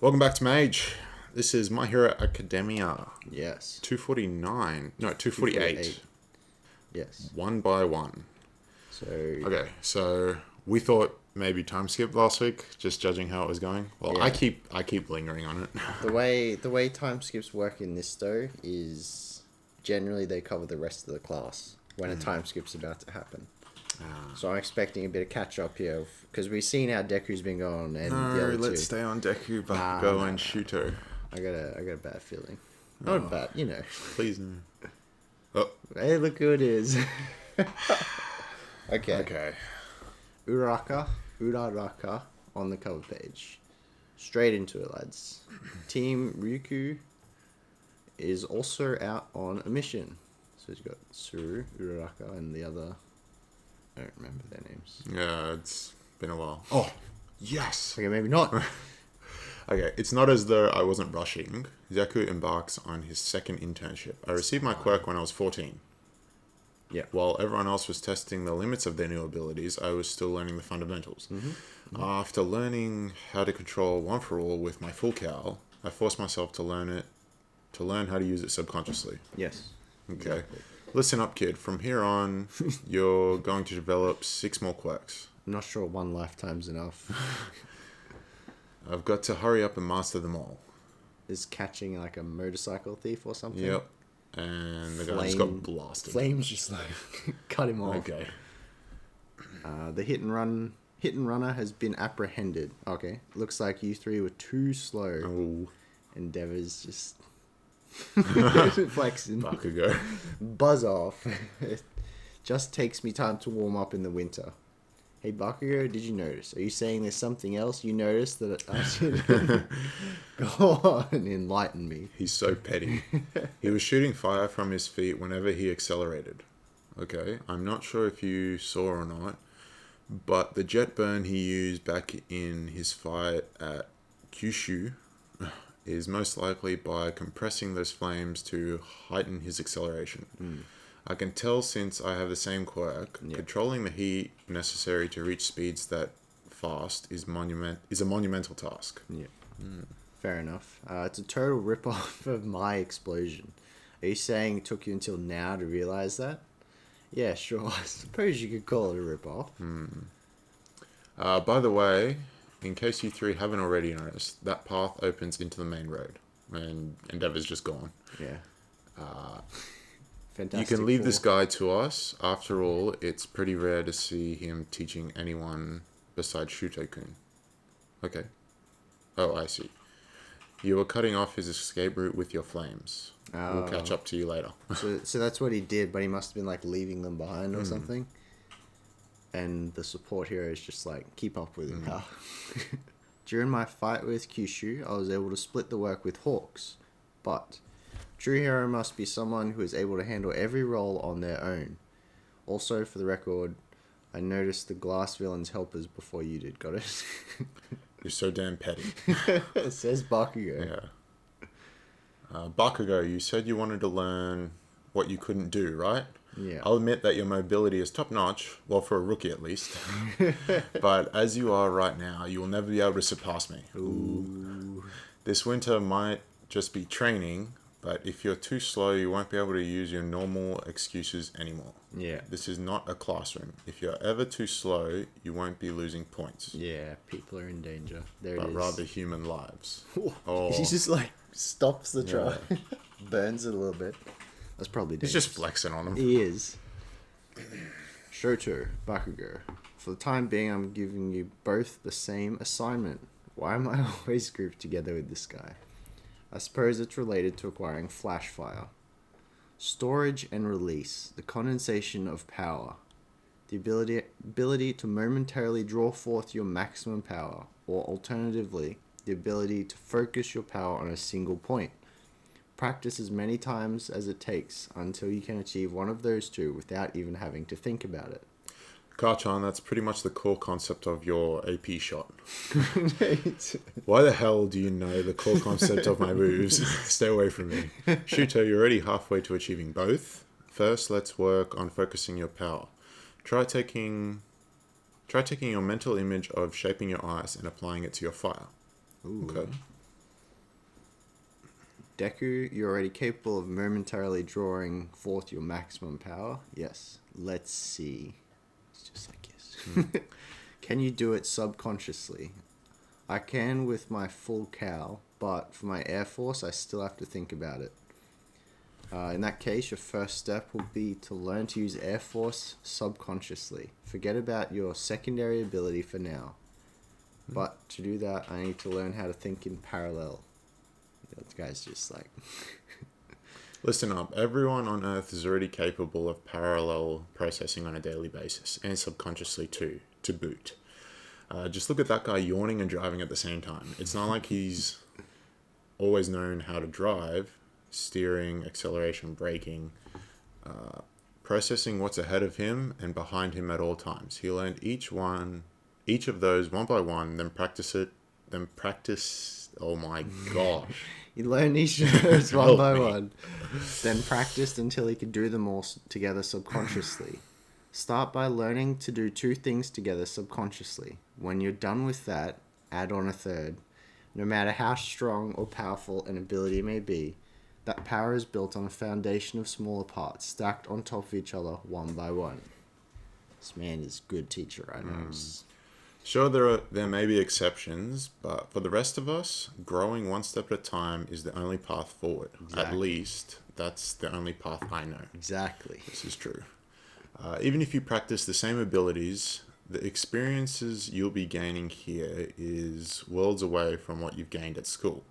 Welcome back to MAGE. This is My Hero Academia. Yes. 249. No, 248. Yes. One by one. So... Okay, so we thought maybe time skip last week, just judging how it was going. Well, Yeah. I keep lingering on it. The way time skips work in this though is generally they cover the rest of the class when a time skip's about to happen. So I'm expecting a bit of catch up here because we've seen how Deku's been going and the other let's two. stay on Deku, Bakugo, and Shuto. I got a bad feeling. Not bad, you know. Please no. Oh. Hey, look who it is. Okay. Uraraka on the cover page. Straight into it, lads. Team Ryuku is also out on a mission. So he's got Suru, Uraraka, and the other... I don't remember their names. Yeah, it's been a while. Oh, yes! Okay, maybe not. Okay, it's not as though I wasn't rushing. Deku embarks on his second internship. I received my quirk when I was 14. Yeah. While everyone else was testing the limits of their new abilities, I was still learning the fundamentals. After learning how to control One for All with my full cowl, I forced myself to learn how to use it subconsciously. Yes. Okay. Exactly. Listen up, kid. From here on, you're going to develop 6 more quirks. I'm not sure one lifetime's enough. I've got to hurry up and master them all. Is catching like a motorcycle thief or something? Yep. And the guy just got blasted. Flames just like cut him off. Okay. The hit and runner has been apprehended. Okay. Looks like you three were too slow. Oh. Endeavor's just flexing. Bakugo. Buzz off. It just takes me time to warm up in the winter. Hey Bakugo, did you notice? Are you saying there's something else you noticed that I should go on and enlighten me? He's so petty. He was shooting fire from his feet whenever he accelerated. Okay, I'm not sure if you saw or not, but the jet burn he used back in his fight at Kyushu is most likely by compressing those flames to heighten his acceleration. I can tell since I have the same quirk, controlling the heat necessary to reach speeds that fast is a monumental task. Yeah. Fair enough. It's a total rip-off of my explosion. Are you saying it took you until now to realize that? Yeah, sure. I suppose you could call it a rip-off. By the way, in case you three haven't already noticed, that path opens into the main road, and Endeavor's just gone. Yeah. Fantastic. You can leave this guy to us. After all, it's pretty rare to see him teaching anyone besides Shuto-kun. Okay. Oh, I see. You were cutting off his escape route with your flames. We'll catch up to you later. So that's what he did, but he must have been like leaving them behind or something. And the support hero is just like, keep up with him, pal. During my fight with Kyushu, I was able to split the work with Hawks, but true hero must be someone who is able to handle every role on their own. Also, for the record, I noticed the glass villain's helpers before you did. Got it? You're so damn petty. It says Bakugo. Yeah. Bakugo, you said you wanted to learn what you couldn't do, right? Yeah. I'll admit that your mobility is top-notch, well, for a rookie at least. But as you are right now, you will never be able to surpass me. Ooh. This winter might just be training, but if you're too slow, you won't be able to use your normal excuses anymore. Yeah. This is not a classroom. If you're ever too slow, you won't be losing points. Yeah, people are in danger. There it But is. rather human lives. Oh. He just like stops the truck, burns it a little bit. That's probably dangerous. He's just flexing on him. He is. Shoto, Bakugo. For the time being, I'm giving you both the same assignment. Why am I always grouped together with this guy? I suppose it's related to acquiring flash fire. Storage and release, the condensation of power. The ability to momentarily draw forth your maximum power, or alternatively, the ability to focus your power on a single point. Practice as many times as it takes until you can achieve one of those two without even having to think about it. Kachan, that's pretty much the core concept of your AP shot. Why the hell do you know the core concept of my moves? Stay away from me. Shuto, you're already halfway to achieving both. First, let's work on focusing your power. Try taking your mental image of shaping your eyes and applying it to your fire. Ooh. Okay. Deku, you're already capable of momentarily drawing forth your maximum power. Yes. Let's see. It's just like yes. Can you do it subconsciously? I can with my full cow, but for my Air Force, I still have to think about it. In that case, your first step will be to learn to use Air Force subconsciously. Forget about your secondary ability for now. But to do that, I need to learn how to think in parallel. That guy's just like... Listen up. Everyone on Earth is already capable of parallel processing on a daily basis, and subconsciously too, to boot. Just look at that guy yawning and driving at the same time. It's not like he's always known how to drive, steering, acceleration, braking, processing what's ahead of him and behind him at all times. He learned each of those one by one, then practice. Oh my gosh. He learned each of those one by one, then practiced until he could do them all together subconsciously. Start by learning to do 2 things together subconsciously. When you're done with that, add on a third. No matter how strong or powerful an ability may be, that power is built on a foundation of smaller parts, stacked on top of each other, one by one. This man is a good teacher, I know. Sure, there may be exceptions, but for the rest of us, growing one step at a time is the only path forward. Exactly. At least, that's the only path I know. Exactly. This is true. Even if you practice the same abilities, the experiences you'll be gaining here is worlds away from what you've gained at school.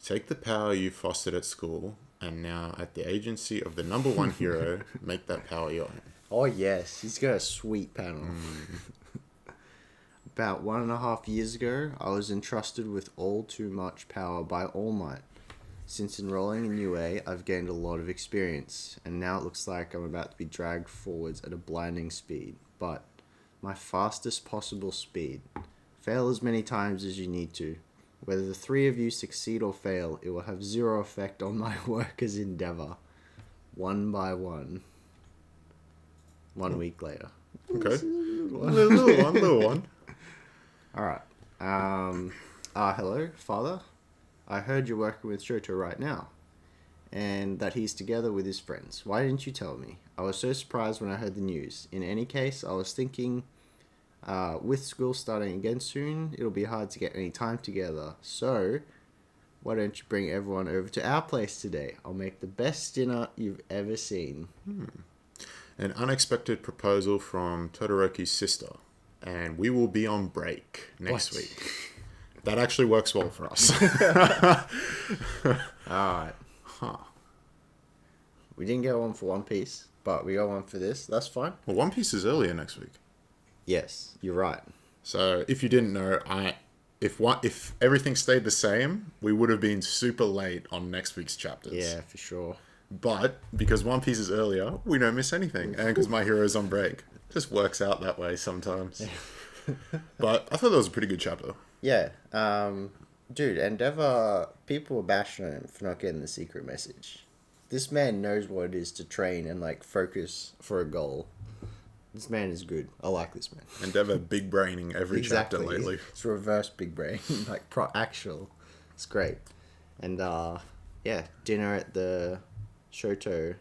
Take the power you fostered at school, and now at the agency of the number one hero, make that power your own. Oh yes, he's got a sweet panel. About 1.5 years ago, I was entrusted with all too much power by All Might. Since enrolling in UA, I've gained a lot of experience, and now it looks like I'm about to be dragged forwards at a blinding speed, but my fastest possible speed. Fail as many times as you need to. Whether the 3 of you succeed or fail, it will have 0 effect on my work as Endeavour. One by one. 1 week later. Okay. Little one. Alright. Hello, Father. I heard you're working with Shoto right now, and that he's together with his friends. Why didn't you tell me? I was so surprised when I heard the news. In any case, I was thinking, with school starting again soon, it'll be hard to get any time together. So, why don't you bring everyone over to our place today? I'll make the best dinner you've ever seen. An unexpected proposal from Todoroki's sister, and we will be on break next week. That actually works well for us. Alright. Huh. We didn't get one for One Piece, but we got one for this. That's fine. Well, One Piece is earlier next week. Yes, you're right. So if you didn't know, if everything stayed the same, we would have been super late on next week's chapters. Yeah, for sure. But because One Piece is earlier, we don't miss anything. And because My Hero's on break. It just works out that way sometimes. But I thought that was a pretty good chapter. Yeah. Dude, Endeavour, people were bashing on him for not getting the secret message. This man knows what it is to train and, like, focus for a goal. This man is good. I like this man. Endeavour big braining every chapter lately. It's reverse big brain. Like, actual. It's great. And, yeah, dinner at the Shoto...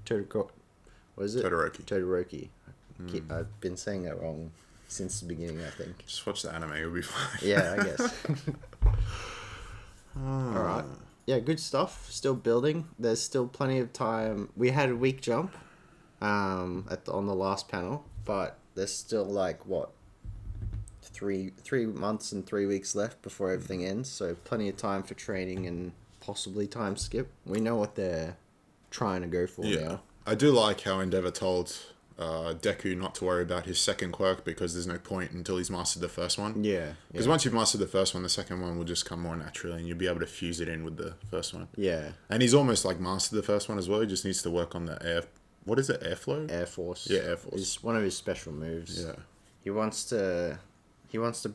What is it? Todoroki. I've been saying that wrong since the beginning, I think. Just watch the anime, it'll be fine. Yeah, I guess. Alright. Yeah, good stuff. Still building. There's still plenty of time. We had a week jump on the last panel, but there's still like, what, 3 months and 3 weeks left before everything ends, so plenty of time for training and possibly time skip. We know what they're trying to go for now. I do like how Endeavour told Deku not to worry about his second quirk because there's no point until he's mastered the first one. Yeah. Because once you've mastered the first one, the second one will just come more naturally and you'll be able to fuse it in with the first one. Yeah. And he's almost like mastered the first one as well. He just needs to work on the air... What is it? Airflow? Air Force. Yeah, Air Force. It's one of his special moves. Yeah. He wants to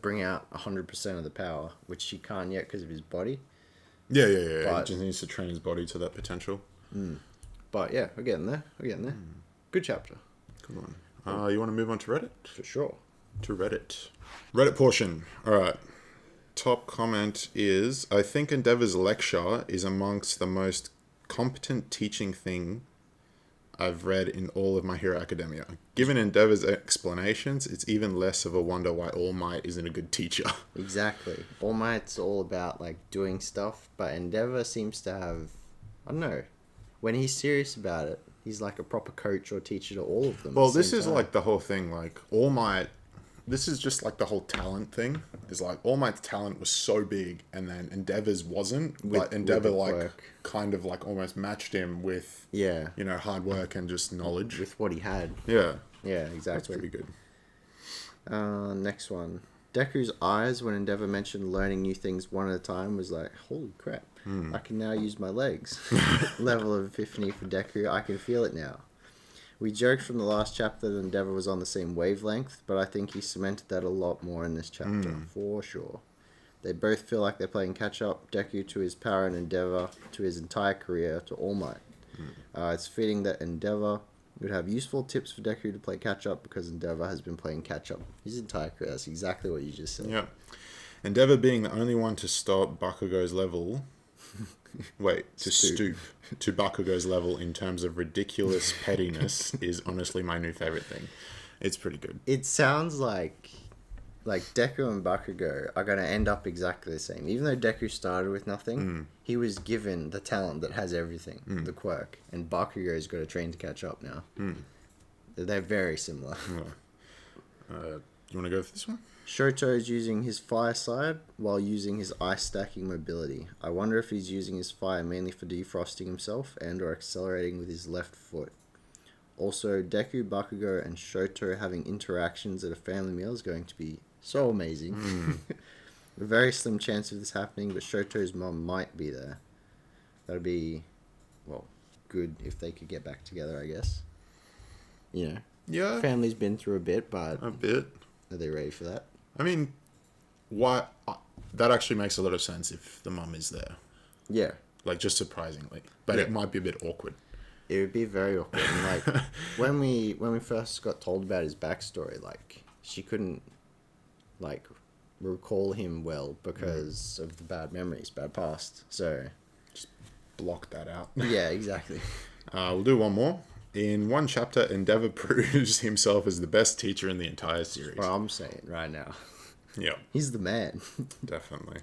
bring out 100% of the power, which he can't yet because of his body. Yeah. But, he just needs to train his body to that potential. But yeah, we're getting there. Good chapter. Good one. You want to move on to Reddit? For sure. To Reddit. Reddit portion. All right. top comment is, I think Endeavour's lecture is amongst the most competent teaching thing I've read in all of My Hero Academia. Given Endeavour's explanations, it's even less of a wonder why All Might isn't a good teacher. Exactly. All Might's all about like doing stuff, but Endeavour seems to have, I don't know, when he's serious about it, he's like a proper coach or teacher to all of them. Well, this is like the whole thing. Like All Might, this is just like the whole talent thing. Is like All Might's talent was so big, and then Endeavour's wasn't. But Endeavour kind of like almost matched him with hard work and just knowledge with what he had. Yeah, exactly. That's pretty good. Next one. Deku's eyes when Endeavour mentioned learning new things one at a time was like, holy crap, I can now use my legs. Level of epiphany for Deku, I can feel it now. We joked from the last chapter that Endeavour was on the same wavelength, but I think he cemented that a lot more in this chapter, for sure. They both feel like they're playing catch-up, Deku to his power and Endeavour to his entire career to All Might. It's fitting that Endeavour would have useful tips for Deku to play catch-up because Endeavour has been playing catch-up his entire career. That's exactly what you just said. Yeah. Endeavour being the only one to stop Bakugo's level... stoop to Bakugo's level in terms of ridiculous pettiness is honestly my new favourite thing. It's pretty good. It sounds like Deku and Bakugo are going to end up exactly the same. Even though Deku started with nothing, he was given the talent that has everything, the quirk. And Bakugo's got to train to catch up now. They're very similar. You want to go for this one? Shoto is using his fire side while using his ice stacking mobility. I wonder if he's using his fire mainly for defrosting himself and or accelerating with his left foot. Also, Deku, Bakugo, and Shoto having interactions at a family meal is going to be so amazing. A very slim chance of this happening, but Shoto's mom might be there. That'd be, well, good if they could get back together, I guess. You know. Yeah. Family's been through a bit, but... A bit. Are they ready for that? I mean, that actually makes a lot of sense if the mum is there. Yeah. Like, just surprisingly. But it might be a bit awkward. It would be very awkward. And like, when we first got told about his backstory, like, she couldn't, like, recall him well because of the bad memories, bad past. So... Just block that out. Yeah, exactly. We'll do one more. In one chapter, Endeavour proves himself as the best teacher in the entire series. Well, I'm saying right now. Yeah. He's the man. Definitely.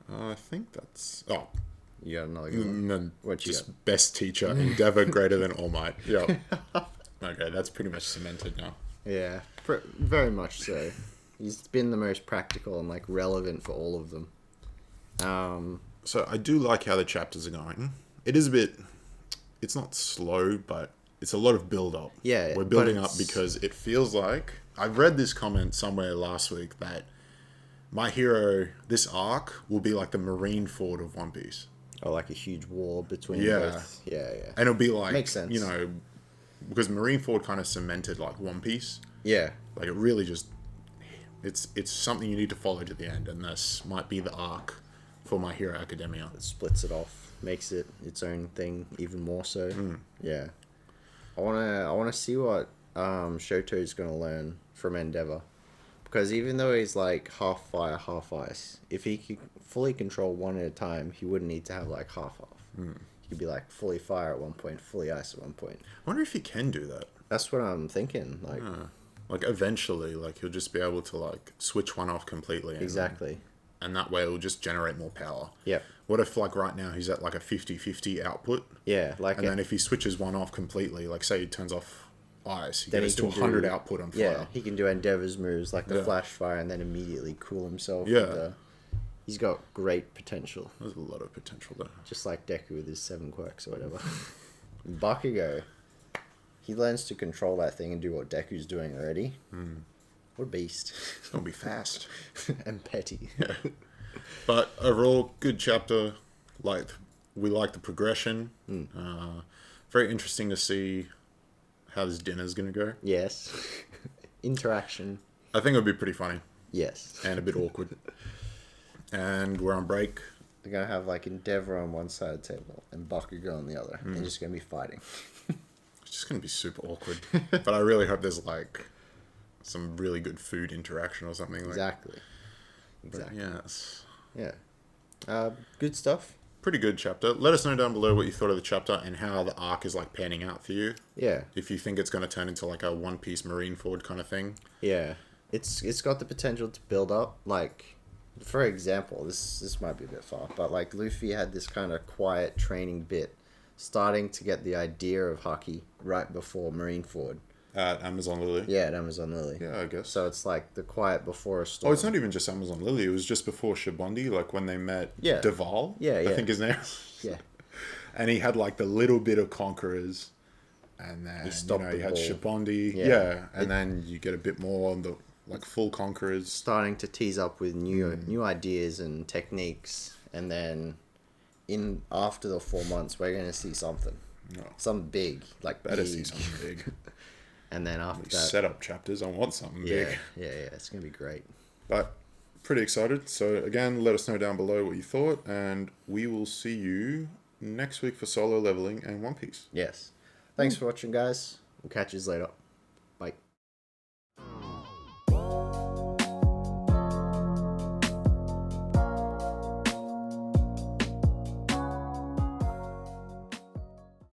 I think that's... Oh. You got another one? No, what you just got? Best teacher, Endeavour greater than All Might. Yep. Okay, that's pretty much cemented now. Yeah, very much so. He's been the most practical and, like, relevant for all of them. So I do like how the chapters are going. It is a bit... It's not slow, but it's a lot of build-up. Yeah. We're building up because it feels like... I've read this comment somewhere last week that My Hero, this arc, will be like the Marineford of One Piece. Or like a huge war between both. Yeah. And it'll be like... Makes sense. You know, because Marineford kind of cemented like One Piece. Yeah. Like it really just... It's something you need to follow to the end, and this might be the arc for My Hero Academia. It splits it off. Makes it its own thing even more so. Yeah. I wanna see what Shoto's gonna learn from Endeavour. Because even though he's like half fire, half ice, if he could fully control one at a time, he wouldn't need to have like half. He could be like fully fire at one point, fully ice at one point. I wonder if he can do that. That's what I'm thinking. Like, like eventually, like he'll just be able to like switch one off completely. Exactly. And that way it'll just generate more power. Yep. What if like right now he's at like a 50-50 output? Yeah, like... And then if he switches one off completely, like say he turns off ice, he then gets to 100 output on fire. Yeah, he can do Endeavour's moves like the flash fire and then immediately cool himself. Yeah. He's got great potential. There's a lot of potential there. Just like Deku with his 7 quirks or whatever. Bakugo, he learns to control that thing and do what Deku's doing already. What a beast. It's going to be fast. And petty. Yeah. But overall, good chapter. We like the progression. Very interesting to see how this dinner's going to go. Yes. Interaction. I think it'll be pretty funny. Yes. And a bit awkward. And we're on break. They're going to have like Endeavour on one side of the table and Bakugo on the other. They're just going to be fighting. It's just going to be super awkward. But I really hope there's like some really good food interaction or something. Exactly. Exactly. Yes. Yeah. Good stuff. Pretty good chapter. Let us know down below what you thought of the chapter and how the arc is like panning out for you. Yeah. If you think it's going to turn into like a One Piece Marineford kind of thing. Yeah. It's got the potential to build up. Like, for example, this might be a bit far, but like Luffy had this kind of quiet training bit, starting to get the idea of Haki right before Marineford. At Amazon Lily. Yeah, at Amazon Lily. Yeah, I guess. So it's like the quiet before a storm. Oh, it's not even just Amazon Lily. It was just before Shibondi, like when they met Duval. Yeah, yeah. I think his name. Yeah. And he had like the little bit of Conquerors. And then, you had Shibondi. Yeah. And then you get a bit more on the like full Conquerors. Starting to tease up with new ideas and techniques. And then after the 4 months, we're going to see something. No. Something big. Like Better big. see something big. And then after that... Setup chapters, I want something big. Yeah, it's going to be great. But pretty excited. So again, let us know down below what you thought. And we will see you next week for Solo Leveling and One Piece. Yes. Thanks for watching, guys. We'll catch you later.